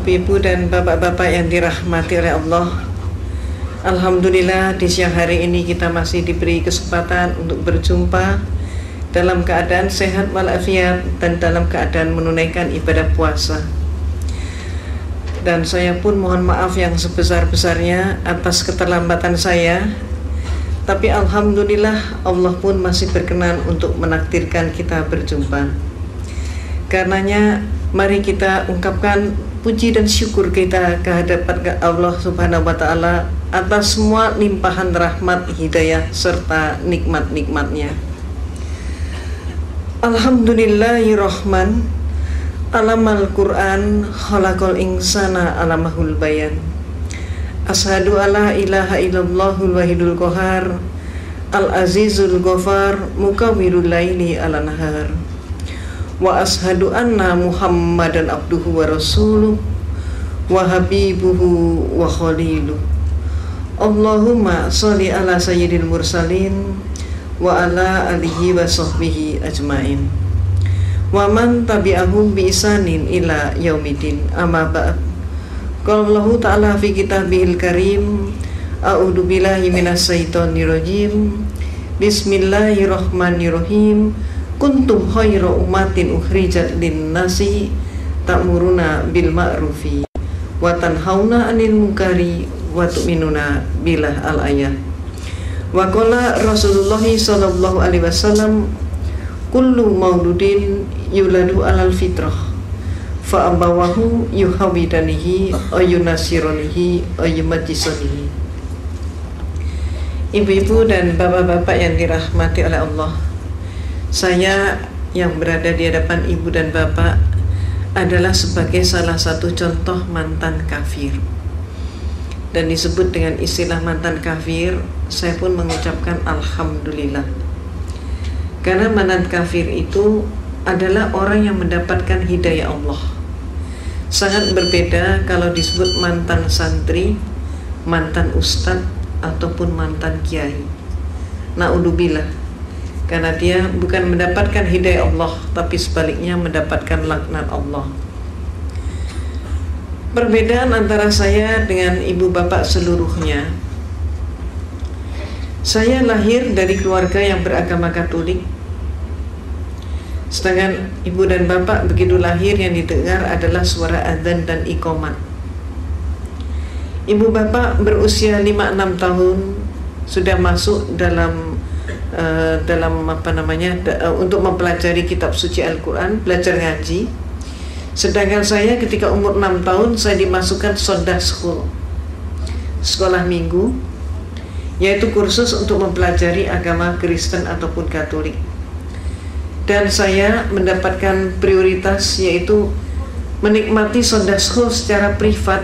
Ibu-ibu dan bapak-bapak yang dirahmati oleh Allah, alhamdulillah di siang hari ini kita masih diberi kesempatan untuk berjumpa dalam keadaan sehat walafiat dan dalam keadaan menunaikan ibadah puasa. Dan saya pun mohon maaf yang sebesar-besarnya atas keterlambatan saya, tapi alhamdulillah Allah pun masih berkenan untuk menakdirkan kita berjumpa. Karenanya mari kita ungkapkan puji dan syukur kita kehadapan Allah Subhanahu wa Ta'ala atas semua limpahan rahmat, hidayah serta nikmat-nikmatnya. Alhamdulillahirrahman, alamal Quran, khalaqal insana alamahul bayan. Ashadu alla ilaha illallahul wahidul qahar, al-azizul ghafar, mukawwirul laili ala nahar. Wa ashadu anna Muhammadan abduhu wa rasuluh wa habibuhu wa khaliluh. Allahumma sholli ala sayyidil mursalin wa ala alihi wa sahbihi ajmain wa man tabi'ahum bi isanin ila yaumidin. Amma ba'd. Qala Allah ta'ala fi kitabihil karim, a'udzu billahi minas syaitonir rajim. Bismillahirrahmanirrahim. Kuntum khairu ummatin ukhrijat lin-nasi ta'muruna bil ma'rufi wa tanhauna 'anil munkari wa tu'minuna billah al-ayat. Wa qala Rasulullah sallallahu alaihi wasallam, kullu mauludin yuladu 'alal fitrah fa abawahu yuhawidanihi aw yunasiranihi aw yumajjisanihi. Ibu-ibu dan bapak-bapak yang dirahmati oleh Allah, saya yang berada di hadapan ibu dan bapak adalah sebagai salah satu contoh mantan kafir. Dan disebut dengan istilah mantan kafir, saya pun mengucapkan alhamdulillah. Karena mantan kafir itu adalah orang yang mendapatkan hidayah Allah. Sangat berbeda kalau disebut mantan santri, mantan ustadz, ataupun mantan kiai. Na'udzubillah. Karena dia bukan mendapatkan hidayah Allah, tapi sebaliknya mendapatkan laknat Allah. Perbedaan antara saya dengan ibu bapak seluruhnya, saya lahir dari keluarga yang beragama Katolik, sedangkan ibu dan bapak begitu lahir yang didengar adalah suara adzan dan iqamat. Ibu bapak berusia 5-6 tahun sudah masuk dalam untuk mempelajari kitab suci Al-Quran, belajar ngaji. Sedangkan saya ketika umur 6 tahun saya dimasukkan Sunday School, sekolah minggu, yaitu kursus untuk mempelajari agama Kristen ataupun Katolik. Dan saya mendapatkan prioritas, yaitu menikmati Sunday School secara privat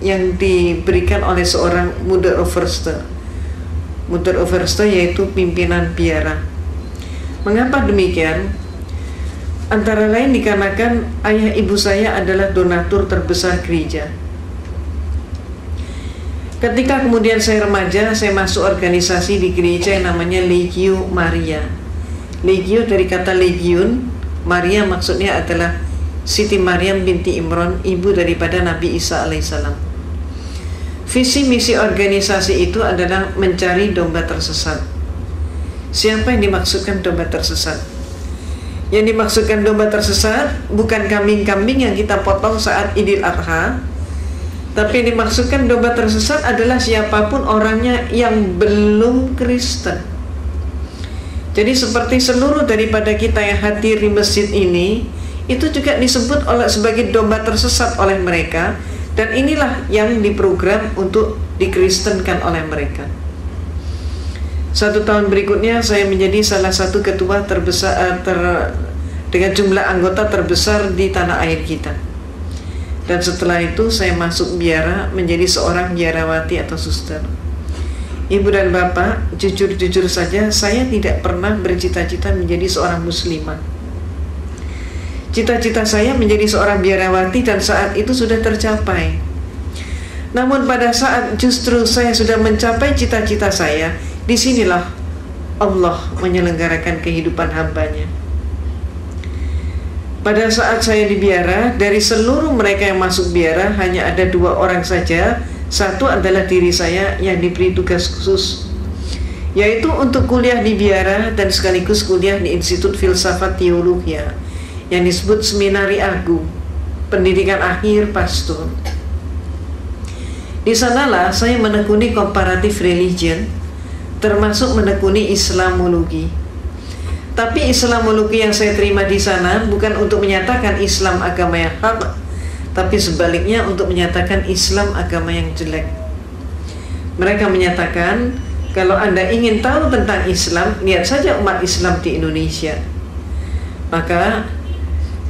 yang diberikan oleh seorang Mother Overste. Mother Overste yaitu pimpinan biara. Mengapa demikian? Antara lain dikarenakan ayah ibu saya adalah donatur terbesar gereja. Ketika kemudian saya remaja, saya masuk organisasi di gereja yang namanya Legio Maria. Legio dari kata legion, Maria maksudnya adalah Siti Maryam binti Imran, ibu daripada Nabi Isa alaihissalam. Visi misi organisasi itu adalah mencari domba tersesat. Siapa yang dimaksudkan domba tersesat? Yang dimaksudkan domba tersesat bukan kambing-kambing yang kita potong saat Idul Adha, tapi yang dimaksudkan domba tersesat adalah siapapun orangnya yang belum Kristen. Jadi seperti seluruh daripada kita yang hadir di masjid ini, itu juga disebut sebagai domba tersesat oleh mereka. Dan inilah yang diprogram untuk dikristenkan oleh mereka. 1 tahun berikutnya saya menjadi salah satu ketua terbesar dengan jumlah anggota terbesar di tanah air kita. Dan setelah itu saya masuk biara menjadi seorang biarawati atau suster. Ibu dan bapak, jujur-jujur saja saya tidak pernah bercita-cita menjadi seorang muslimah. Cita-cita saya menjadi seorang biarawati dan saat itu sudah tercapai. Namun pada saat justru saya sudah mencapai cita-cita saya, disinilah Allah menyelenggarakan kehidupan hambanya. Pada saat saya di biara, dari seluruh mereka yang masuk biara hanya ada 2 orang saja. Satu adalah diri saya yang diberi tugas khusus, yaitu untuk kuliah di biara dan sekaligus kuliah di Institut Filsafat Teologia yang disebut Seminari Agung, pendidikan akhir pastor. Di sanalah saya menekuni comparative religion, termasuk menekuni Islamologi. Tapi Islamologi yang saya terima di sana bukan untuk menyatakan Islam agama yang hak, tapi sebaliknya untuk menyatakan Islam agama yang jelek. Mereka menyatakan, kalau Anda ingin tahu tentang Islam, lihat saja umat Islam di Indonesia. Maka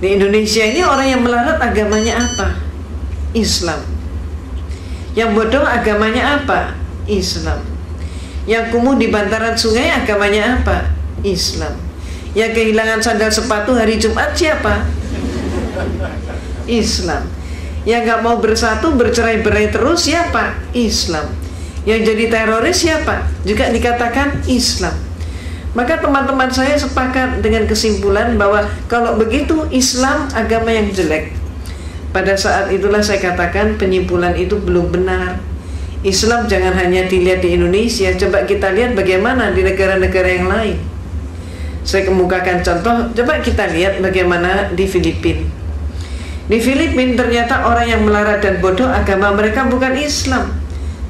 di Indonesia ini orang yang melarat agamanya apa? Islam. Yang bodoh agamanya apa? Islam. Yang kumuh di bantaran sungai agamanya apa? Islam. Yang kehilangan sandal sepatu hari Jumat siapa? Islam. Yang gak mau bersatu, bercerai-berai terus siapa? Islam. Yang jadi teroris siapa? Juga dikatakan Islam. Maka teman-teman saya sepakat dengan kesimpulan bahwa kalau begitu Islam agama yang jelek. Pada saat itulah saya katakan penyimpulan itu belum benar. Islam jangan hanya dilihat di Indonesia, coba kita lihat bagaimana di negara-negara yang lain. Saya kemukakan contoh, coba kita lihat bagaimana di Filipina. Di Filipina ternyata orang yang melarat dan bodoh agama mereka bukan Islam,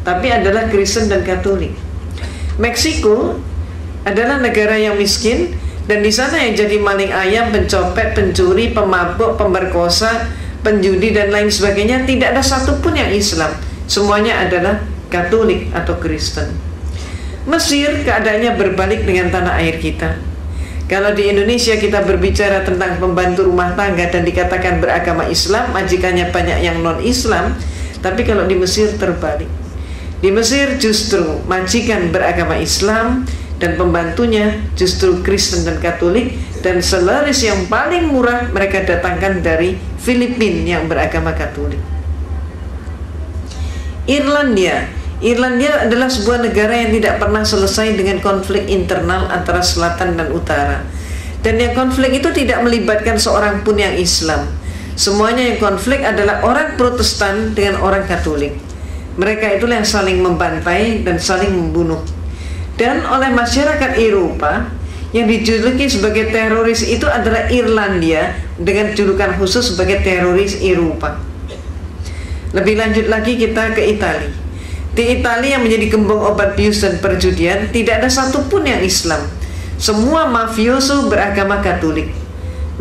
tapi adalah Kristen dan Katolik. Meksiko adalah negara yang miskin, dan di sana yang jadi maling ayam, pencopet, pencuri, pemabuk, pemerkosa, penjudi dan lain sebagainya tidak ada satupun yang Islam. Semuanya adalah Katolik atau Kristen. Mesir keadaannya berbalik dengan tanah air kita. Kalau di Indonesia kita berbicara tentang pembantu rumah tangga dan dikatakan beragama Islam, majikannya banyak yang non-Islam. Tapi kalau di Mesir terbalik. Di Mesir justru majikan beragama Islam dan pembantunya justru Kristen dan Katolik, dan selaris yang paling murah mereka datangkan dari Filipina yang beragama Katolik. Irlandia adalah sebuah negara yang tidak pernah selesai dengan konflik internal antara selatan dan utara. Dan yang konflik itu tidak melibatkan seorang pun yang Islam. Semuanya yang konflik adalah orang Protestan dengan orang Katolik. Mereka itulah yang saling membantai dan saling membunuh. Dan oleh masyarakat Eropa, yang dijuluki sebagai teroris itu adalah Irlandia dengan julukan khusus sebagai teroris Eropa. Lebih lanjut lagi kita ke Italia. Di Italia yang menjadi gembong obat bius dan perjudian, tidak ada satupun yang Islam. Semua mafioso beragama Katolik.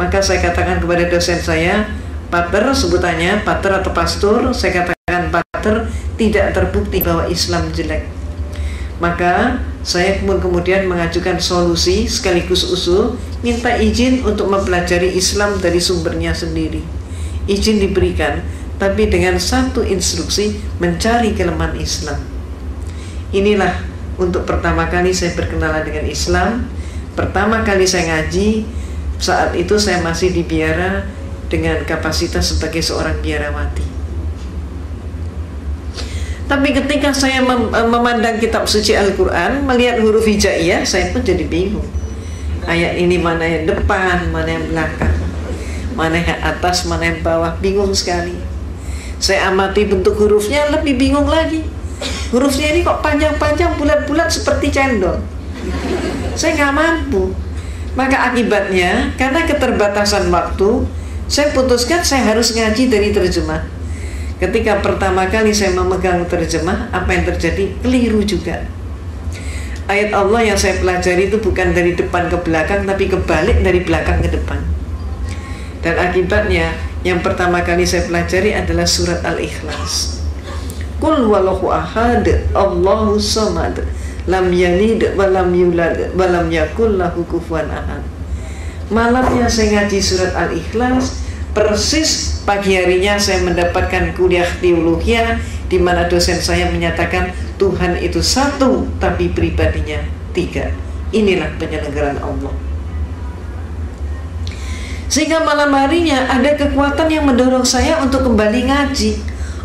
Maka saya katakan kepada dosen saya, pater, sebutannya pater atau pastor, saya katakan pater, tidak terbukti bahwa Islam jelek. Maka saya kemudian mengajukan solusi sekaligus usul, minta izin untuk mempelajari Islam dari sumbernya sendiri. Izin diberikan, tapi dengan satu instruksi, mencari kelemahan Islam. Inilah untuk pertama kali saya berkenalan dengan Islam. Pertama kali saya ngaji, saat itu saya masih di biara dengan kapasitas sebagai seorang biarawati. Tapi ketika saya memandang kitab suci Al-Quran, melihat huruf hijaiyah, saya pun jadi bingung. Ayat ini mana yang depan, mana yang belakang, mana yang atas, mana yang bawah, bingung sekali. Saya amati bentuk hurufnya, lebih bingung lagi. Hurufnya ini kok panjang-panjang, bulat-bulat seperti cendol. Saya nggak mampu. Maka akibatnya, karena keterbatasan waktu, saya putuskan saya harus ngaji dari terjemah. Ketika pertama kali saya memegang terjemah, apa yang terjadi? Keliru juga. Ayat Allah yang saya pelajari itu bukan dari depan ke belakang, tapi kebalik dari belakang ke depan. Dan akibatnya, yang pertama kali saya pelajari adalah surat Al-Ikhlas. Qul huwallahu ahad, Allahu samad, lam yalid wa lam yulad wa lam yakul lahu kufuwan ahad. Malamnya saya ngaji surat Al-Ikhlas, persis pagi harinya saya mendapatkan kuliah teologi di mana dosen saya menyatakan Tuhan itu satu tapi pribadinya tiga. Inilah penyelenggaraan Allah. Sehingga malam harinya ada kekuatan yang mendorong saya untuk kembali ngaji.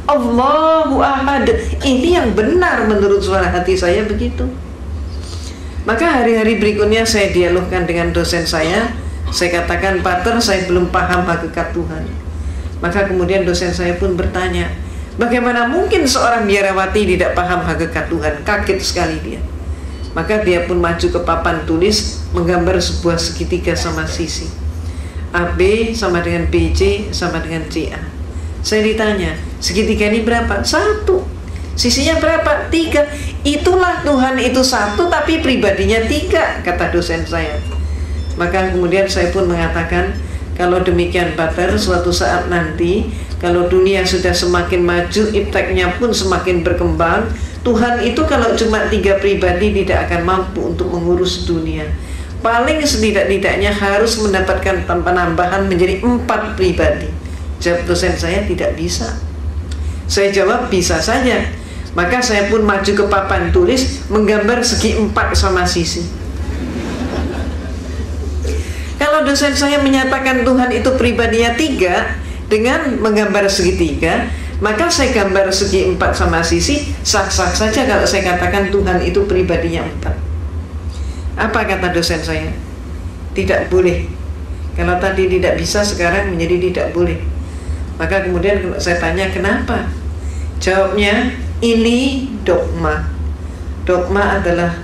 Allahu ahad. Ini yang benar menurut suara hati saya begitu. Maka hari-hari berikutnya saya dialogkan dengan dosen saya. Saya katakan, Pater, saya belum paham hakikat Tuhan. Maka kemudian dosen saya pun bertanya, bagaimana mungkin seorang biarawati tidak paham hakikat Tuhan? Kaget sekali dia. Maka dia pun maju ke papan tulis, menggambar sebuah segitiga sama sisi. AB sama dengan BC sama dengan CA. Saya ditanya, segitiga ini berapa? 1. Sisinya berapa? 3. Itulah Tuhan itu 1 tapi pribadinya 3, kata dosen saya. Maka kemudian saya pun mengatakan, kalau demikian Pater, suatu saat nanti kalau dunia sudah semakin maju, ipteknya pun semakin berkembang, Tuhan itu kalau cuma 3 pribadi tidak akan mampu untuk mengurus dunia. Paling setidak-tidaknya harus mendapatkan penambahan menjadi 4 pribadi. Jawab dosen saya, tidak bisa. Saya jawab, bisa saja. Maka saya pun maju ke papan tulis, menggambar segi 4 sama sisi. Kalau dosen saya menyatakan Tuhan itu pribadinya 3 dengan menggambar segitiga, maka saya gambar segi 4 sama sisi, sah-sah saja kalau saya katakan Tuhan itu pribadinya 4. Apa kata dosen saya? Tidak boleh. Kalau tadi tidak bisa, sekarang menjadi tidak boleh. Maka kemudian saya tanya, kenapa? Jawabnya, ini dogma. Dogma adalah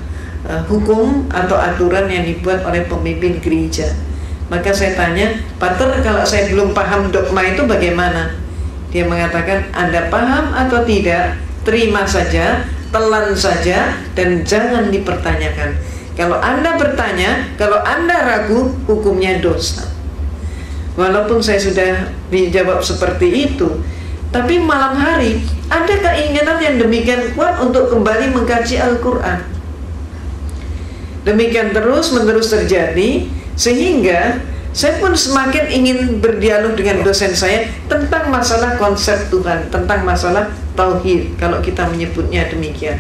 hukum atau aturan yang dibuat oleh pemimpin gereja. Maka saya tanya, Pater, kalau saya belum paham dogma itu bagaimana? Dia mengatakan, Anda paham atau tidak, terima saja, telan saja, dan jangan dipertanyakan. Kalau Anda bertanya, kalau Anda ragu, hukumnya dosa. Walaupun saya sudah dijawab seperti itu, tapi malam hari ada keinginan yang demikian kuat untuk kembali mengkaji Al-Quran. Demikian terus-menerus terjadi, sehingga saya pun semakin ingin berdialog dengan dosen saya tentang masalah konsep Tuhan, tentang masalah tauhid, kalau kita menyebutnya demikian.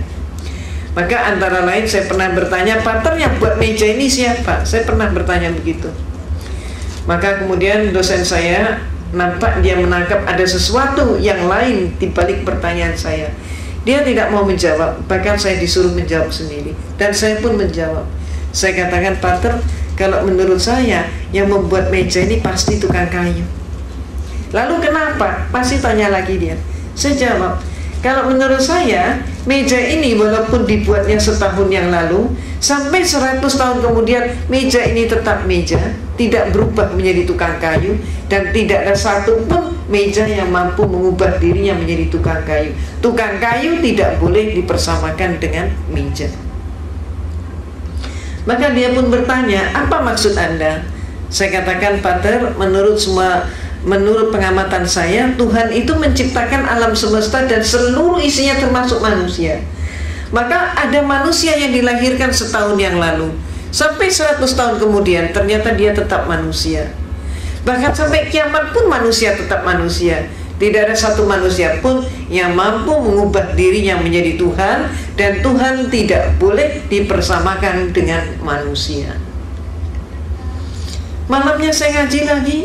Maka antara lain saya pernah bertanya, Pater, yang buat meja ini siapa? Saya pernah bertanya begitu. Maka kemudian dosen saya nampak dia menangkap ada sesuatu yang lain di balik pertanyaan saya. Dia tidak mau menjawab, bahkan saya disuruh menjawab sendiri. Dan saya pun menjawab. Saya katakan, Pater, kalau menurut saya yang membuat meja ini pasti tukang kayu. Lalu kenapa? Pasti tanya lagi dia. Saya jawab, kalau menurut saya meja ini walaupun dibuatnya setahun yang lalu, sampai 100 tahun kemudian meja ini tetap meja, tidak berubah menjadi tukang kayu, dan tidak ada satu pun meja yang mampu mengubah dirinya menjadi tukang kayu. Tukang kayu tidak boleh dipersamakan dengan meja. Maka dia pun bertanya, apa maksud Anda? Saya katakan, Pater, menurut pengamatan saya, Tuhan itu menciptakan alam semesta dan seluruh isinya termasuk manusia. Maka ada manusia yang dilahirkan setahun yang lalu, sampai 100 tahun kemudian ternyata dia tetap manusia. Bahkan sampai kiamat pun manusia tetap manusia. Tidak ada satu manusia pun yang mampu mengubah dirinya menjadi Tuhan, dan Tuhan tidak boleh dipersamakan dengan manusia. Malamnya saya ngaji lagi,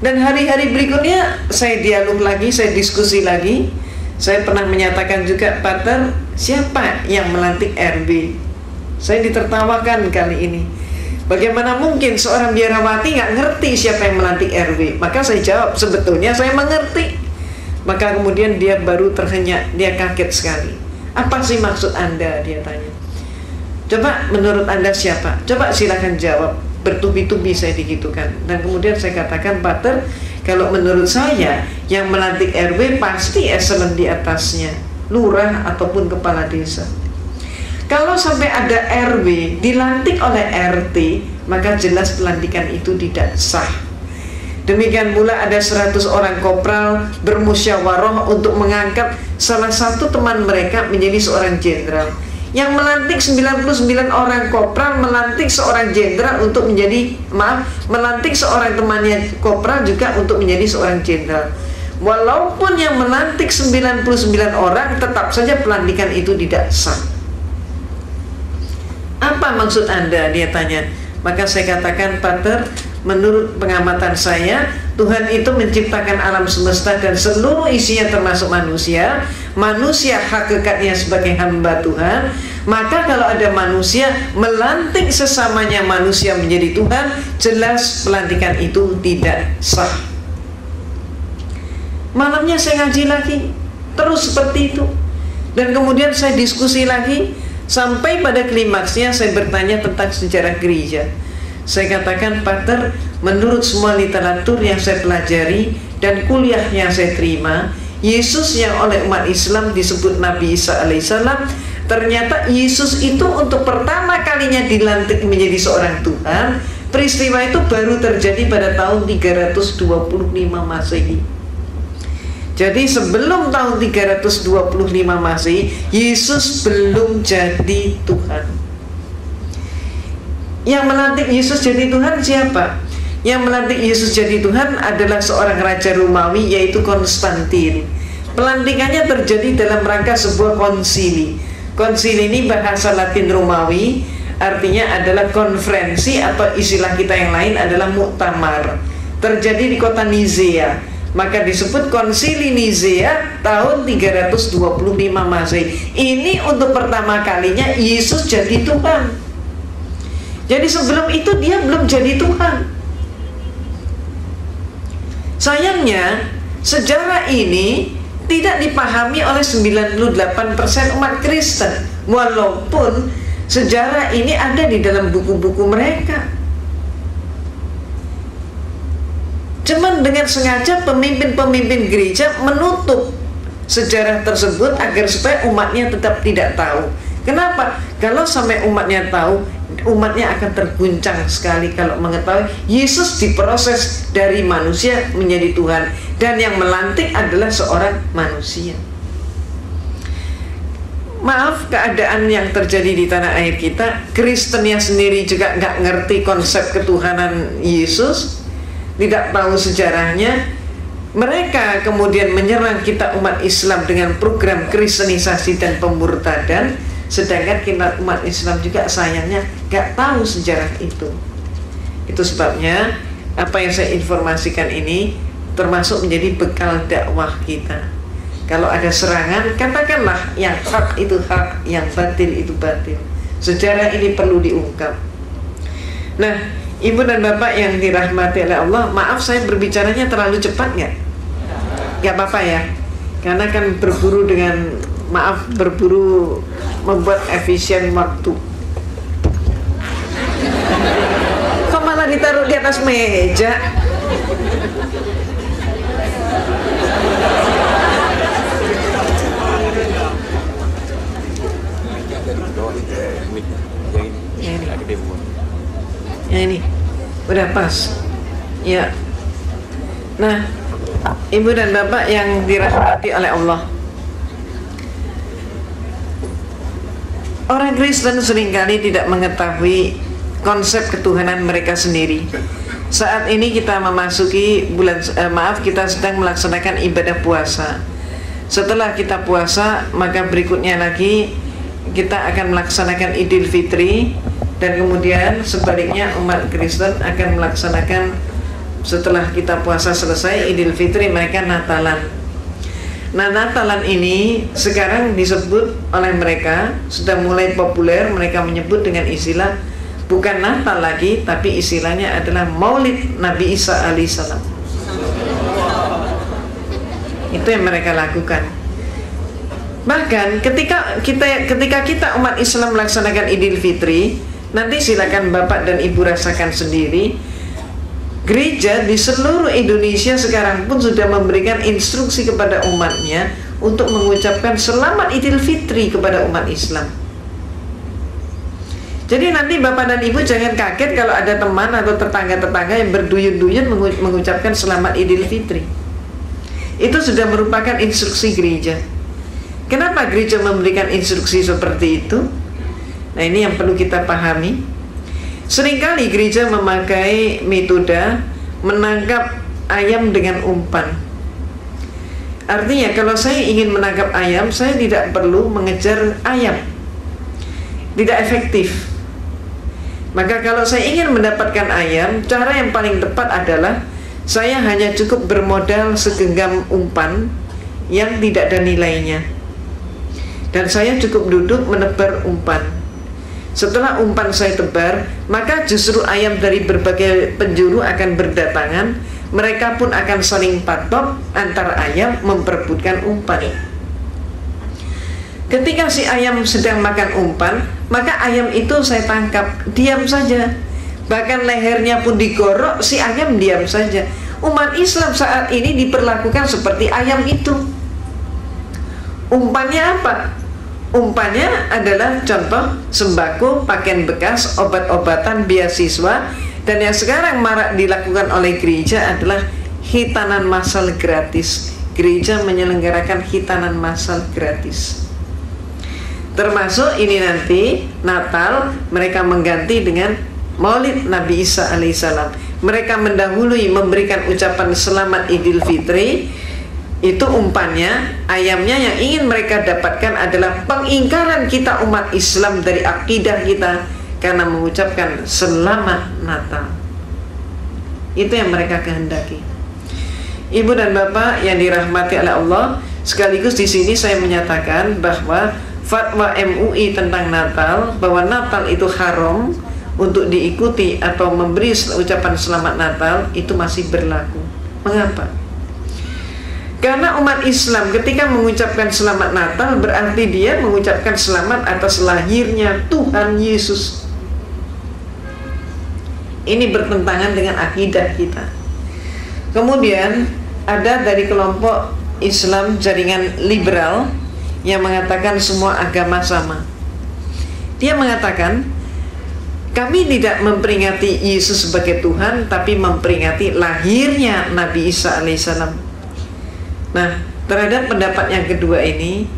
dan hari-hari berikutnya saya dialog lagi, saya diskusi lagi. Saya pernah menyatakan juga, Pater, siapa yang melantik RB? Saya ditertawakan kali ini. Bagaimana mungkin seorang biarawati nggak ngerti siapa yang melantik RW? Maka saya jawab, sebetulnya saya mengerti. Maka kemudian dia baru terhenyak, dia kaget sekali. Apa sih maksud Anda? Dia tanya. Coba menurut Anda siapa? Coba silakan jawab. Bertubi-tubi saya digitukan. Dan kemudian saya katakan, Pater, kalau menurut saya yang melantik RW pasti eselon di atasnya, lurah ataupun kepala desa. Kalau sampai ada RW dilantik oleh RT, maka jelas pelantikan itu tidak sah. Demikian pula ada 100 orang kopral bermusyawarah untuk mengangkat salah satu teman mereka menjadi seorang jenderal. Yang melantik 99 orang kopral melantik seorang jenderal untuk menjadi, melantik seorang temannya kopral juga untuk menjadi seorang jenderal. Walaupun yang melantik 99 orang, tetap saja pelantikan itu tidak sah. Apa maksud Anda? Dia tanya. Maka saya katakan, Pater, menurut pengamatan saya, Tuhan itu menciptakan alam semesta dan seluruh isinya termasuk manusia. Manusia hakikatnya sebagai hamba Tuhan. Maka kalau ada manusia melantik sesamanya manusia menjadi Tuhan, jelas pelantikan itu tidak sah. Malamnya saya ngaji lagi, terus seperti itu. Dan kemudian saya diskusi lagi, sampai pada klimaksnya saya bertanya tentang sejarah gereja. Saya katakan, Pater, menurut semua literatur yang saya pelajari dan kuliah yang saya terima, Yesus yang oleh umat Islam disebut Nabi Isa alaihissalam, ternyata Yesus itu untuk pertama kalinya dilantik menjadi seorang Tuhan. Peristiwa itu baru terjadi pada tahun 325 Masehi. Jadi sebelum tahun 325 Masehi, Yesus belum jadi Tuhan. Yang melantik Yesus jadi Tuhan siapa? Yang melantik Yesus jadi Tuhan adalah seorang raja Romawi, yaitu Konstantin. Pelantikannya terjadi dalam rangka sebuah konsili. Konsili ini bahasa Latin Romawi, artinya adalah konferensi, atau istilah kita yang lain adalah muktamar. Terjadi di kota Nizea, maka disebut konsili Nizea tahun 325 Masehi. Ini untuk pertama kalinya Yesus jadi Tuhan. Jadi sebelum itu dia belum jadi Tuhan. Sayangnya sejarah ini tidak dipahami oleh 98% umat Kristen, walaupun sejarah ini ada di dalam buku-buku mereka. Cuman dengan sengaja pemimpin-pemimpin gereja menutup sejarah tersebut agar supaya umatnya tetap tidak tahu. Kenapa? Kalau sampai umatnya tahu, umatnya akan terguncang sekali kalau mengetahui Yesus diproses dari manusia menjadi Tuhan, dan yang melantik adalah seorang manusia. Maaf, keadaan yang terjadi di tanah air kita, Kristennya sendiri juga nggak ngerti konsep ketuhanan Yesus, tidak tahu sejarahnya. Mereka kemudian menyerang kita umat Islam dengan program kristenisasi dan pemurtadan, sedangkan kita umat Islam juga sayangnya gak tahu sejarah itu. Itu sebabnya apa yang saya informasikan ini termasuk menjadi bekal dakwah kita. Kalau ada serangan, katakanlah yang hak itu hak, yang batil itu batil. Sejarah ini perlu diungkap. Nah, Ibu dan Bapak yang dirahmati oleh Allah, maaf saya berbicaranya terlalu cepat nggak? Nggak apa-apa ya, karena kan berburu dengan, maaf, berburu membuat efisien waktu. Kok malah ditaruh di atas meja? Ya ini udah pas ya. Nah, Ibu dan Bapak yang dirahmati oleh Allah, orang Kristen seringkali tidak mengetahui konsep ketuhanan mereka sendiri. Saat ini kita memasuki bulan, kita sedang melaksanakan ibadah puasa. Setelah kita puasa, maka berikutnya lagi kita akan melaksanakan Idul Fitri, dan kemudian sebaliknya umat Kristen akan melaksanakan, setelah kita puasa selesai Idul Fitri, mereka Natalan. Nah, Natalan ini sekarang disebut oleh mereka, sudah mulai populer, mereka menyebut dengan istilah bukan Natal lagi, tapi istilahnya adalah Maulid Nabi Isa alaihissalam. Itu yang mereka lakukan. Bahkan ketika kita umat Islam melaksanakan Idul Fitri, nanti silakan Bapak dan Ibu rasakan sendiri. Gereja di seluruh Indonesia sekarang pun sudah memberikan instruksi kepada umatnya untuk mengucapkan selamat Idul Fitri kepada umat Islam. Jadi nanti Bapak dan Ibu jangan kaget kalau ada teman atau tetangga-tetangga yang berduyun-duyun mengucapkan selamat Idul Fitri. Itu sudah merupakan instruksi gereja. Kenapa gereja memberikan instruksi seperti itu? Nah, ini yang perlu kita pahami. Seringkali gereja memakai metode menangkap ayam dengan umpan. Artinya kalau saya ingin menangkap ayam, saya tidak perlu mengejar ayam. Tidak efektif. Maka kalau saya ingin mendapatkan ayam, cara yang paling tepat adalah saya hanya cukup bermodal segenggam umpan yang tidak ada nilainya. dan saya cukup duduk menebar umpan. Setelah umpan saya tebar, maka justru ayam dari berbagai penjuru akan berdatangan. Mereka pun akan saling patok antar ayam memperebutkan umpan. Ketika si ayam sedang makan umpan, maka ayam itu saya tangkap, diam saja. Bahkan lehernya pun digorok, si ayam diam saja. Umat Islam saat ini diperlakukan seperti ayam itu. Umpannya apa? Umpannya adalah contoh sembako, pakaian bekas, obat-obatan, beasiswa. Dan yang sekarang marak dilakukan oleh gereja adalah hitanan massal gratis. Gereja menyelenggarakan hitanan massal gratis. Termasuk ini nanti Natal mereka mengganti dengan Maulid Nabi Isa alaihissalam. Mereka mendahului memberikan ucapan selamat Idul Fitri. Itu umpannya, ayamnya yang ingin mereka dapatkan adalah pengingkaran kita umat Islam dari akidah kita karena mengucapkan selamat Natal. Itu yang mereka kehendaki. Ibu dan Bapak yang dirahmati oleh Allah, sekaligus di sini saya menyatakan bahwa fatwa MUI tentang Natal, bahwa Natal itu haram untuk diikuti atau memberi ucapan selamat Natal, itu masih berlaku. Mengapa? Karena umat Islam ketika mengucapkan selamat Natal berarti dia mengucapkan selamat atas lahirnya Tuhan Yesus. Ini bertentangan dengan akidah kita. Kemudian ada dari kelompok Islam jaringan liberal yang mengatakan semua agama sama. Dia mengatakan kami tidak memperingati Yesus sebagai Tuhan, tapi memperingati lahirnya Nabi Isa alaihissalam. Nah, terhadap pendapat yang kedua ini,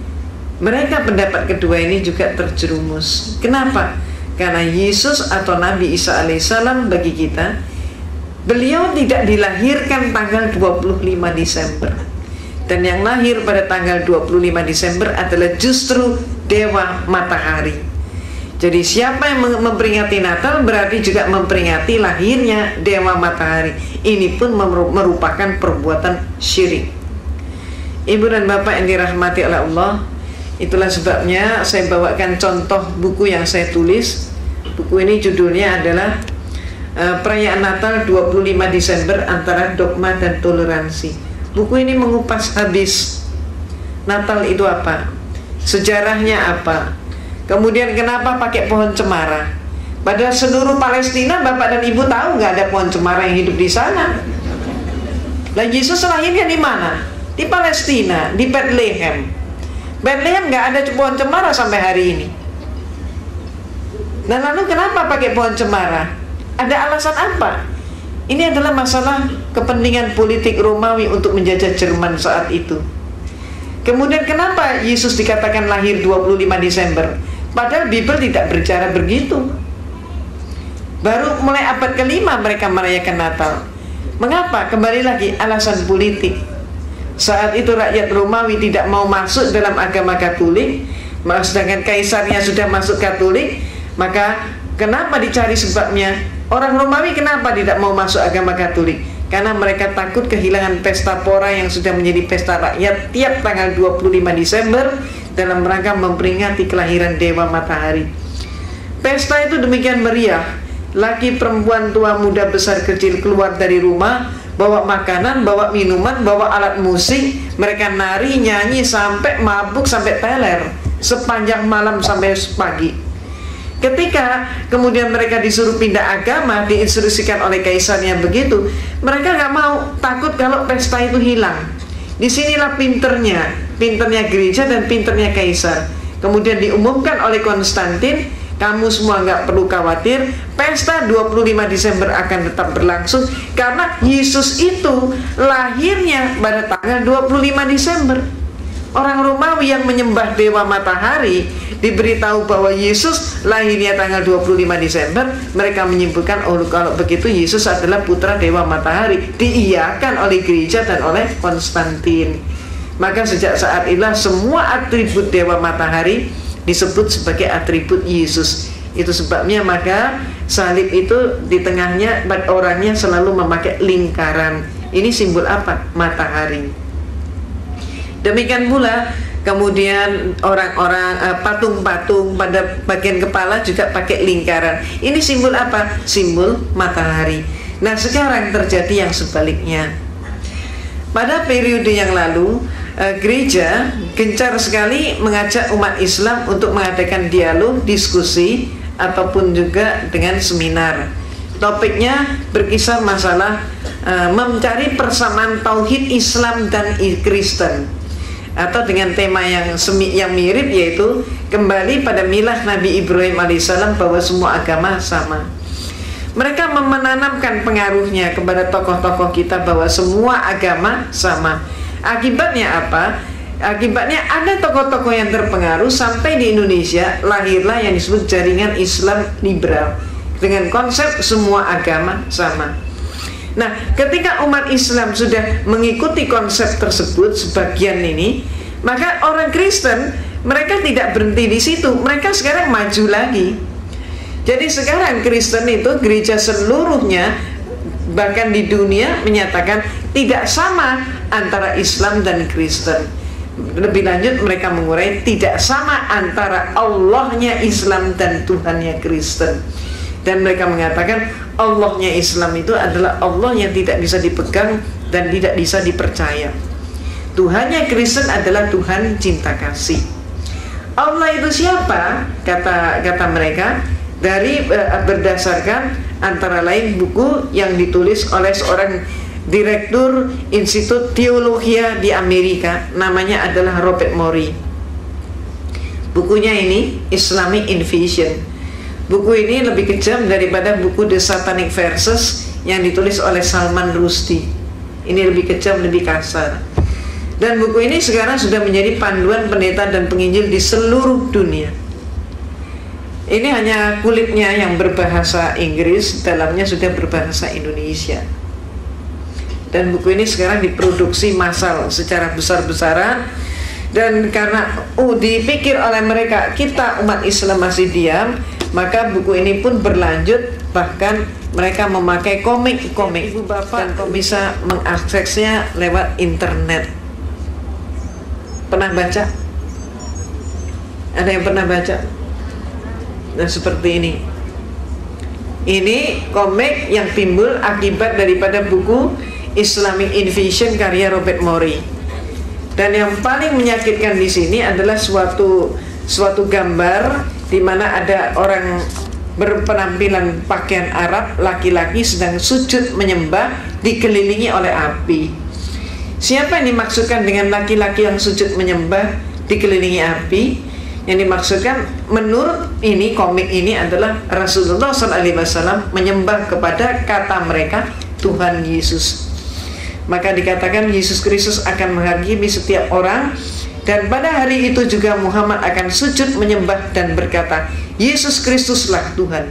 mereka pendapat kedua ini juga terjerumus. Kenapa? Karena Yesus atau Nabi Isa alaihissalam bagi kita, beliau tidak dilahirkan tanggal 25 Desember. Dan yang lahir pada tanggal 25 Desember adalah justru Dewa Matahari. Jadi siapa yang memperingati Natal berarti juga memperingati lahirnya Dewa Matahari. Ini pun merupakan perbuatan syirik. Ibu dan Bapak yang dirahmati oleh Allah, itulah sebabnya saya bawakan contoh buku yang saya tulis. Buku ini judulnya adalah Perayaan Natal 25 Desember Antara Dogma dan Toleransi. Buku ini mengupas habis Natal itu apa, sejarahnya apa, kemudian kenapa pakai pohon cemara. Padahal seluruh Palestina, Bapak dan Ibu tahu nggak ada pohon cemara yang hidup di sana. Lah Yesus lahirnya di mana? Di Palestina, di Bethlehem. Bethlehem nggak ada pohon cemara sampai hari ini. Nah lalu kenapa pakai pohon cemara? Ada alasan apa? Ini adalah masalah kepentingan politik Romawi untuk menjajah Jerman saat itu. Kemudian kenapa Yesus dikatakan lahir 25 Desember? Padahal Bible tidak berbicara begitu. Baru mulai abad ke-5 mereka merayakan Natal. Mengapa? Kembali lagi alasan politik. Saat itu rakyat Romawi tidak mau masuk dalam agama Katolik, sedangkan kaisarnya sudah masuk Katolik. Maka kenapa dicari sebabnya? Orang Romawi kenapa tidak mau masuk agama Katolik? Karena mereka takut kehilangan pesta pora yang sudah menjadi pesta rakyat tiap tanggal 25 Desember dalam rangka memperingati kelahiran Dewa Matahari. Pesta itu demikian meriah. Laki, perempuan, tua, muda, besar, kecil keluar dari rumah, bawa makanan, bawa minuman, bawa alat musik. Mereka nari, nyanyi sampai mabuk, sampai teler sepanjang malam sampai pagi. Ketika kemudian mereka disuruh pindah agama, diinstruksikan oleh kaisarnya begitu, mereka nggak mau, takut kalau pesta itu hilang. Disinilah pinternya gereja dan pinternya kaisar. Kemudian diumumkan oleh Konstantin, kamu semua nggak perlu khawatir, pesta 25 Desember akan tetap berlangsung karena Yesus itu lahirnya pada tanggal 25 Desember. Orang Romawi yang menyembah Dewa Matahari diberitahu bahwa Yesus lahirnya tanggal 25 Desember, mereka menyimpulkan, oh kalau begitu Yesus adalah putra Dewa Matahari. Diiyakan oleh gereja dan oleh Konstantin. Maka sejak saat itulah semua atribut Dewa Matahari disebut sebagai atribut Yesus. Itu sebabnya maka salib itu di tengahnya orangnya selalu memakai lingkaran. Ini simbol apa? Matahari. Demikian pula Kemudian orang-orang patung-patung pada bagian kepala juga pakai lingkaran. Ini simbol apa? Simbol matahari. Nah, sekarang terjadi yang sebaliknya. Pada periode yang lalu, gereja gencar sekali mengajak umat Islam untuk mengadakan dialog, diskusi, ataupun juga dengan seminar. Topiknya berkisar masalah mencari persamaan tauhid Islam dan Kristen, atau dengan tema yang mirip, yaitu kembali pada milah Nabi Ibrahim alaihissalam bahwa semua agama sama. Mereka menanamkan pengaruhnya kepada tokoh-tokoh kita bahwa semua agama sama. Akibatnya apa? Akibatnya ada tokoh-tokoh yang terpengaruh sampai di Indonesia lahirlah yang disebut jaringan Islam liberal dengan konsep semua agama sama. Nah, ketika umat Islam sudah mengikuti konsep tersebut sebagian ini, maka orang Kristen mereka tidak berhenti di situ, mereka sekarang maju lagi. Jadi sekarang Kristen itu gereja seluruhnya bahkan di dunia menyatakan tidak sama antara Islam dan Kristen. Lebih lanjut mereka mengurai tidak sama antara Allahnya Islam dan Tuhannya Kristen. Dan mereka mengatakan Allahnya Islam itu adalah Allah yang tidak bisa dipegang dan tidak bisa dipercaya. Tuhannya Kristen adalah Tuhan cinta kasih. Allah itu siapa? Kata mereka dari berdasarkan antara lain buku yang ditulis oleh seorang direktur Institut Teologia di Amerika, namanya adalah Robert Morey. Bukunya ini Islamic Invasion. Buku ini lebih kejam daripada buku The Satanic Verses yang ditulis oleh Salman Rushdie. Ini lebih kejam, lebih kasar. Dan buku ini sekarang sudah menjadi panduan pendeta dan penginjil di seluruh dunia. Ini hanya kulitnya yang berbahasa Inggris, dalamnya sudah berbahasa Indonesia. Dan buku ini sekarang diproduksi massal secara besar-besaran. Dan karena dipikir oleh mereka kita umat Islam masih diam, maka buku ini pun berlanjut, bahkan mereka memakai komik-komik. Ibu bapak dan bisa mengaksesnya lewat internet. Pernah baca? Ada yang pernah baca? Nah, seperti ini. Ini komik yang timbul akibat daripada buku Islamic Invasion karya Robert Morey. Dan yang paling menyakitkan di sini adalah suatu gambar di mana ada orang berpenampilan pakaian Arab, laki-laki sedang sujud menyembah dikelilingi oleh api. Siapa yang dimaksudkan dengan laki-laki yang sujud menyembah dikelilingi api? Yang dimaksudkan menurut ini komik ini adalah Rasulullah SAW menyembah kepada kata mereka Tuhan Yesus. Maka dikatakan Yesus Kristus akan menghakimi setiap orang, dan pada hari itu juga Muhammad akan sujud menyembah dan berkata, Yesus Kristuslah Tuhan.